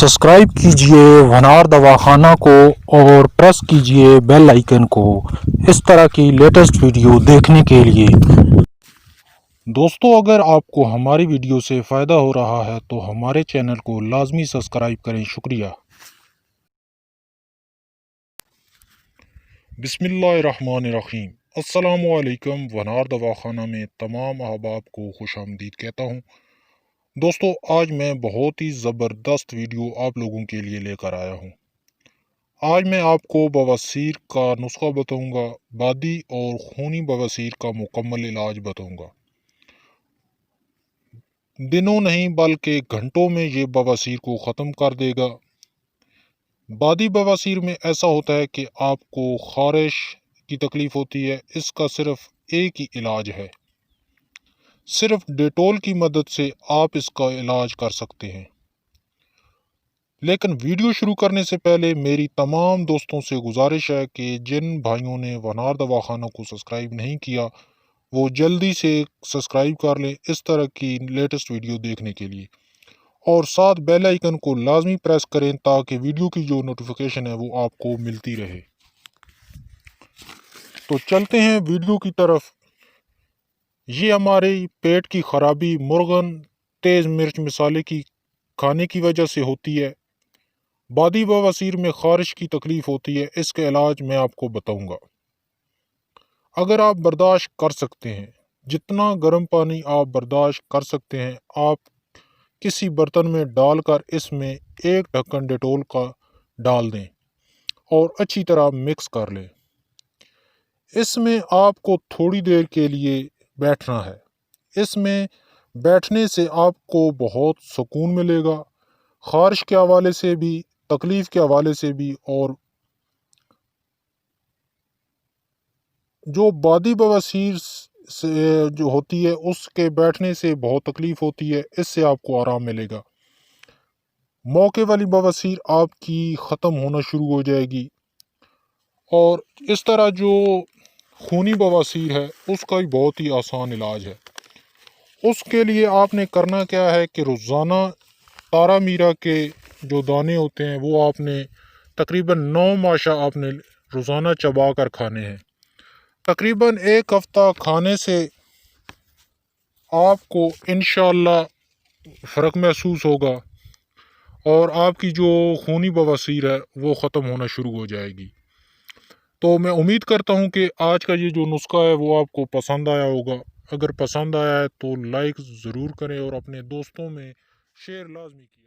Subscribe कीजिए वनार दवाखाना को और प्रेस कीजिए बेल आइकन को इस तरह की लेटेस्ट वीडियो देखने के लिए। दोस्तों, अगर आपको हमारी वीडियो से फ़ायदा हो रहा है तो हमारे चैनल को लाजमी सब्सक्राइब करें। शुक्रिया। बिस्मिल्लाहिर्रहमानिर्रहीम। अस्सलामुअलैकुम। वनार दवाखाना में तमाम अहबाब को खुशामदीद कहता हूँ। दोस्तों, आज मैं बहुत ही ज़बरदस्त वीडियो आप लोगों के लिए लेकर आया हूँ। आज मैं आपको बवासीर का नुस्खा बताऊंगा, बादी और खूनी बवासीर का मुकम्मल इलाज बताऊंगा। दिनों नहीं बल्कि घंटों में ये बवासीर को ख़त्म कर देगा। बादी बवासीर में ऐसा होता है कि आपको खारिश की तकलीफ़ होती है। इसका सिर्फ एक ही इलाज है, सिर्फ डेटोल की मदद से आप इसका इलाज कर सकते हैं। लेकिन वीडियो शुरू करने से पहले मेरी तमाम दोस्तों से गुजारिश है कि जिन भाइयों ने वनार दवाखाना को सब्सक्राइब नहीं किया वो जल्दी से सब्सक्राइब कर लें इस तरह की लेटेस्ट वीडियो देखने के लिए, और साथ बेल आइकन को लाजमी प्रेस करें ताकि वीडियो की जो नोटिफिकेशन है वो आपको मिलती रहे। तो चलते हैं वीडियो की तरफ। ये हमारे पेट की खराबी मुर्गन तेज़ मिर्च मसाले की खाने की वजह से होती है। बादी बवासीर में खारिश की तकलीफ़ होती है। इसका इलाज मैं आपको बताऊंगा। अगर आप बर्दाश्त कर सकते हैं, जितना गर्म पानी आप बर्दाश्त कर सकते हैं, आप किसी बर्तन में डालकर इसमें एक ढक्कन डेटोल का डाल दें और अच्छी तरह मिक्स कर लें। इसमें आपको थोड़ी देर के लिए बैठना है। इसमें बैठने से आपको बहुत सुकून मिलेगा, खारिश के हवाले से भी, तकलीफ़ के हवाले से भी, और जो बादी बवासीर से जो होती है उसके बैठने से बहुत तकलीफ़ होती है, इससे आपको आराम मिलेगा। मौके वाली बवासीर आपकी ख़त्म होना शुरू हो जाएगी। और इस तरह जो खूनी बवासीर है उसका भी बहुत ही आसान इलाज है। उसके लिए आपने करना क्या है कि रोज़ाना तारा मीरा के जो दाने होते हैं वो आपने तकरीबन 9 माशा आपने रोज़ाना चबा कर खाने हैं। तकरीबन एक हफ़्ता खाने से आपको इंशाअल्लाह फ़र्क महसूस होगा और आपकी जो खूनी बवासीर है वो ख़त्म होना शुरू हो जाएगी। तो मैं उम्मीद करता हूँ कि आज का ये जो नुस्खा है वो आपको पसंद आया होगा। अगर पसंद आया है तो लाइक ज़रूर करें और अपने दोस्तों में शेयर लाजमी किया।